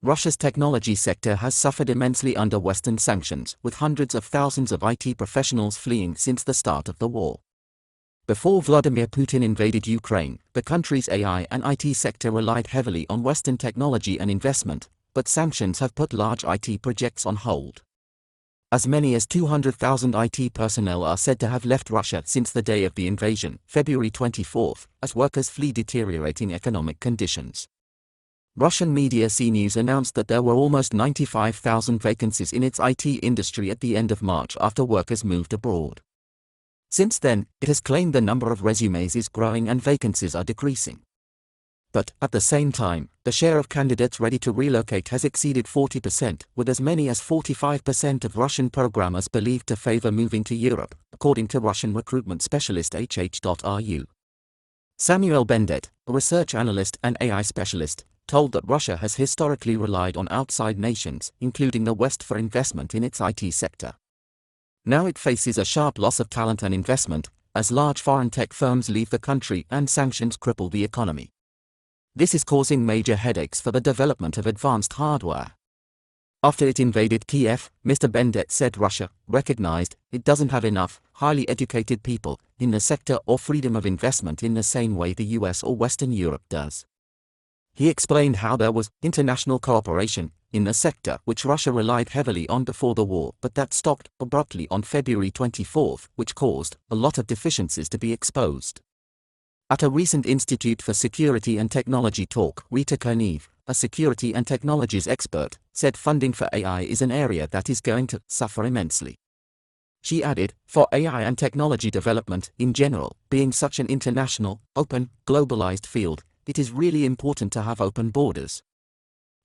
Russia's technology sector has suffered immensely under Western sanctions, with hundreds of thousands of IT professionals fleeing since the start of the war. Before Vladimir Putin invaded Ukraine, the country's AI and IT sector relied heavily on Western technology and investment, but sanctions have put large IT projects on hold. As many as 200,000 IT personnel are said to have left Russia since the day of the invasion, February 24, as workers flee deteriorating economic conditions. Russian media CNews announced that there were almost 95,000 vacancies in its IT industry at the end of March after workers moved abroad. Since then, it has claimed the number of resumes is growing and vacancies are decreasing. But, at the same time, the share of candidates ready to relocate has exceeded 40%, with as many as 45% of Russian programmers believed to favor moving to Europe, according to Russian recruitment specialist HH.ru. Samuel Bendet, a research analyst and AI specialist, told that Russia has historically relied on outside nations, including the West, for investment in its IT sector. Now it faces a sharp loss of talent and investment, as large foreign tech firms leave the country and sanctions cripple the economy. This is causing major headaches for the development of advanced hardware. After it invaded Kiev, Mr. Bendet said Russia recognized it doesn't have enough highly educated people in the sector or freedom of investment in the same way the US or Western Europe does. He explained how there was international cooperation in the sector which Russia relied heavily on before the war, but that stopped abruptly on February 24, which caused a lot of deficiencies to be exposed. At a recent Institute for Security and Technology talk, Rita Kernev, a security and technologies expert, said funding for AI is an area that is going to suffer immensely. She added, for AI and technology development in general, being such an international, open, globalized field, it is really important to have open borders.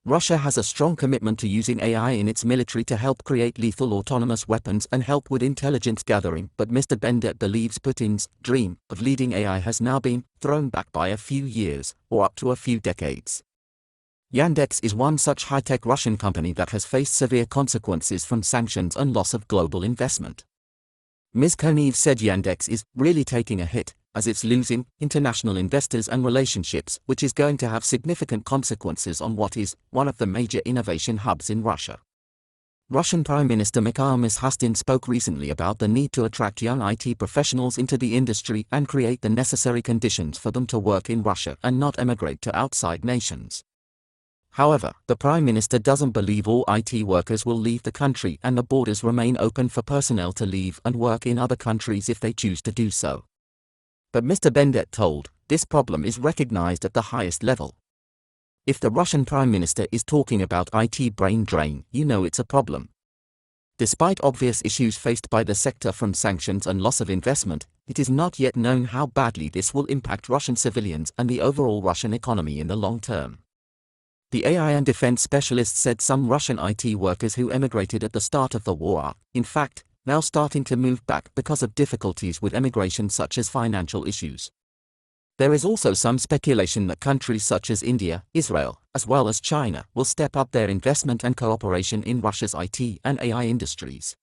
Russia has a strong commitment to using AI in its military to help create lethal autonomous weapons and help with intelligence gathering, but Mr. Bendet believes Putin's dream of leading AI has now been thrown back by a few years, or up to a few decades. Yandex is one such high-tech Russian company that has faced severe consequences from sanctions and loss of global investment. Ms. Kernev said Yandex is really taking a hit, as it's losing international investors and relationships, which is going to have significant consequences on what is one of the major innovation hubs in Russia. Russian Prime Minister Mikhail Mishustin spoke recently about the need to attract young IT professionals into the industry and create the necessary conditions for them to work in Russia and not emigrate to outside nations. However, the Prime Minister doesn't believe all IT workers will leave the country and the borders remain open for personnel to leave and work in other countries if they choose to do so. But Mr. Bendet told, this problem is recognized at the highest level. If the Russian Prime Minister is talking about IT brain drain, you know it's a problem. Despite obvious issues faced by the sector from sanctions and loss of investment, it is not yet known how badly this will impact Russian civilians and the overall Russian economy in the long term. The AI and defense specialist said some Russian IT workers who emigrated at the start of the war are, in fact, now starting to move back because of difficulties with emigration such as financial issues. There is also some speculation that countries such as India, Israel, as well as China, will step up their investment and cooperation in Russia's IT and AI industries.